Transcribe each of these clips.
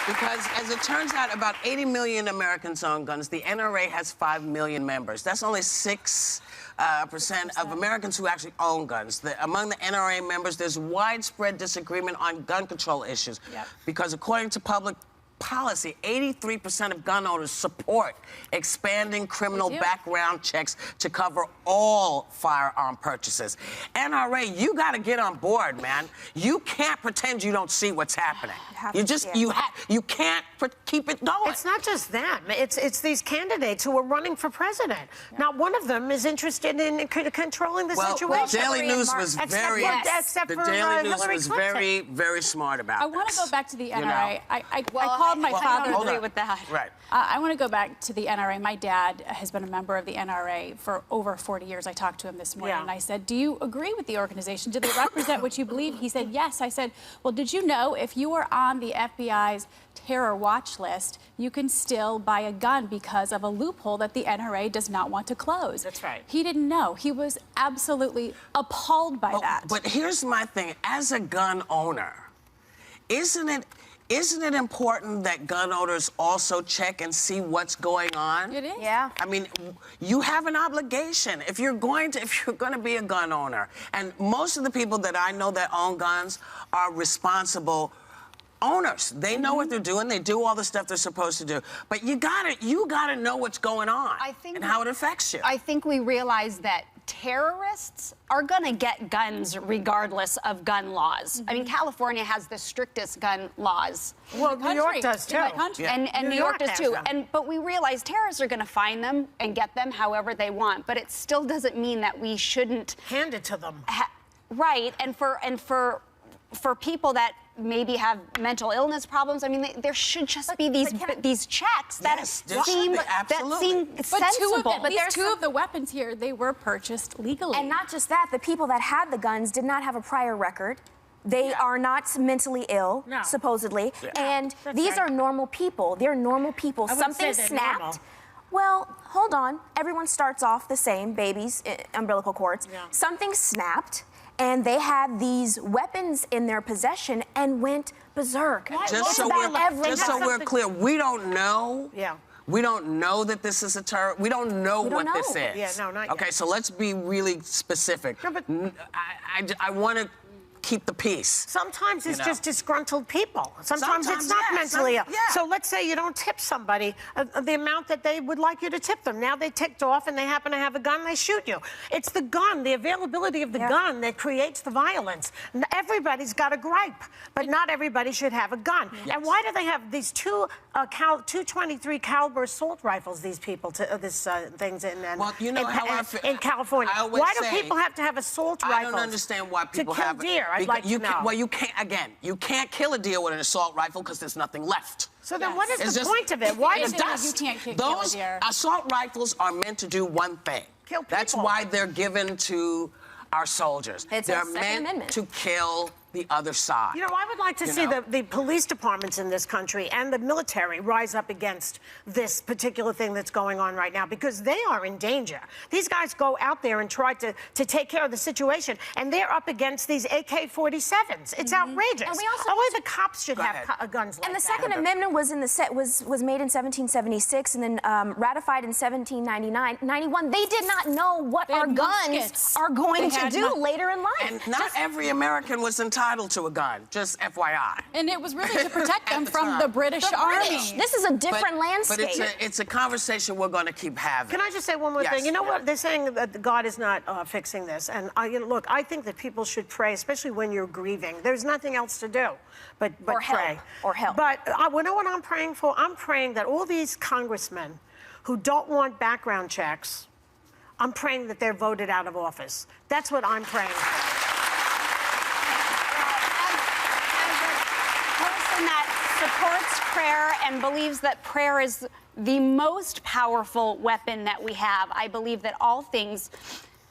Because, as it turns out, about 80 million Americans own guns. The NRA has 5 million members. That's only 6% of Americans who actually own guns. Among the NRA members, there's widespread disagreement on gun control issues. Yep. Because, according to public policy, 83% of gun owners support expanding criminal background checks to cover all firearm purchases. NRA, you got to get on board, man. You can't pretend you don't see what's happening. You can't keep it going. It's not just them. It's these candidates who are running for president. Yeah. Not one of them is interested in controlling the situation. The Daily News was very, very smart about I want to go back to the NRA. I called my father. I agree with that. Right. I want to go back to the NRA. My dad has been a member of the NRA for over 40 years. I talked to him this morning, and I said, do you agree with the organization? Do they represent what you believe? He said, yes. I said, well, did you know if you were on the FBI's terror watch list, you can still buy a gun because of a loophole that the NRA does not want to close? That's right. He didn't know. He was absolutely appalled by that. But here's my thing. As a gun owner, isn't it important that gun owners also check and see what's going on? It is. Yeah. I mean, you have an obligation if you're going to be a gun owner. And most of the people that I know that own guns are responsible owners. They know what they're doing. They do all the stuff they're supposed to do. But you gotta know what's going on and how it affects you. I think we realize that terrorists are going to get guns regardless of gun laws. I mean, California has the strictest gun laws. Well, New York does too. And New York does too. But we realize terrorists are going to find them and get them however they want. But it still doesn't mean that we shouldn't hand it to them. Right. And for people that maybe have mental illness problems, I mean, there should just be these checks that seem sensible. But there's two of the weapons here, they were purchased legally. And not just that, the people that had the guns did not have a prior record. They are not mentally ill, supposedly. And these are normal people. They're normal people. Something snapped. Normal. Well, hold on. Everyone starts off the same, babies, umbilical cords. Something snapped, and they had these weapons in their possession and went berserk. Just so we're clear, we don't know. We don't know that this is a terror. We don't know what this is. Yeah, no, not yet. Okay, so let's be really specific. No, but I want to keep the peace. Sometimes it's just disgruntled people. Sometimes it's not mentally ill. So let's say you don't tip somebody the amount that they would like you to tip them. Now they ticked off and they happen to have a gun, they shoot you. It's the gun, the availability of the gun that creates the violence. Everybody's got a gripe, but not everybody should have a gun. And why do they have these two 223 caliber assault rifles, these people, things in California? Why do people have to have assault rifles? I don't understand why people to kill deer. I'd like to know. Well, you can't kill a deer with an assault rifle because there's nothing left. So then what is the point of it? Why is dust? You can't kill Those a deer. assault rifles are meant to do one thing. Kill people. That's why they're given to our soldiers. They're meant to kill the other side. You know, I would like to see the police departments in this country and the military rise up against this particular thing that's going on right now, because they are in danger. These guys go out there and try to take care of the situation, and they're up against these AK-47s. It's outrageous. And we also only the cops should have guns like that. And the Second Amendment was was made in 1776 and then ratified in 1791. They did not know what our guns are going to do later in life. And not every American was entitled to a gun, just FYI. And it was really to protect them from the British Army. This is a different landscape. But it's a conversation we're going to keep having. Can I just say one more thing? You know what? They're saying that God is not fixing this. And look, I think that people should pray, especially when you're grieving. There's nothing else to do but pray. Or help. But you know what I'm praying for? I'm praying that all these congressmen who don't want background checks, I'm praying that they're voted out of office. That's what I'm praying for. That supports prayer and believes that prayer is the most powerful weapon that we have. I believe that all things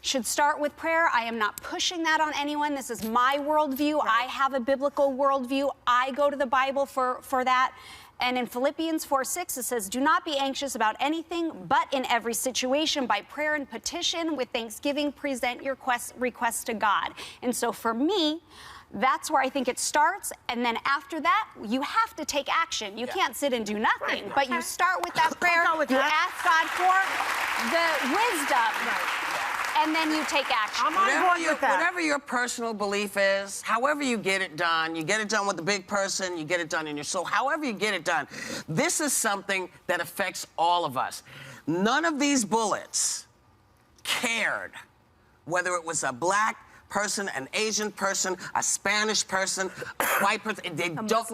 should start with prayer. I am not pushing that on anyone. This is my worldview. I have a biblical worldview. I go to the Bible for that. And in Philippians 4:6, it says, do not be anxious about anything, but in every situation, by prayer and petition, with thanksgiving, present your requests to God. And so for me, That's where I think it starts. And then after that, you have to take action. You can't sit and do nothing. Right. But you start with that prayer. With you that. ask God for the wisdom. And then you take action. I'm on board with that. Whatever your personal belief is, however you get it done with the big person, you get it done in your soul, however you get it done, this is something that affects all of us. None of these bullets cared whether it was a black person, an Asian person, a Spanish person, a white person.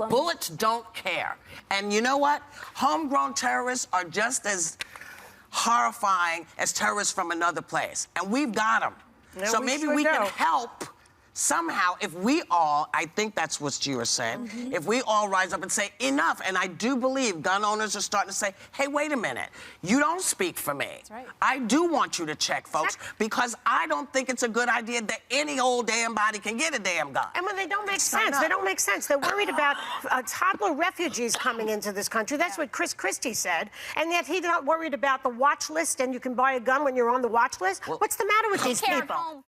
Bullets don't care. And you know what? Homegrown terrorists are just as horrifying as terrorists from another place. And we've got them. Yeah, so maybe we can help somehow, if we all, I think that's what you were saying, if we all rise up and say enough, and I do believe gun owners are starting to say, hey, wait a minute, you don't speak for me. That's right. I do want you to check, folks, because I don't think it's a good idea that any old damn body can get a damn gun. And when they don't make sense, they don't make sense. They're worried about toddler refugees coming into this country. That's what Chris Christie said. And yet he's not worried about the watch list and you can buy a gun when you're on the watch list. What's the matter with these people?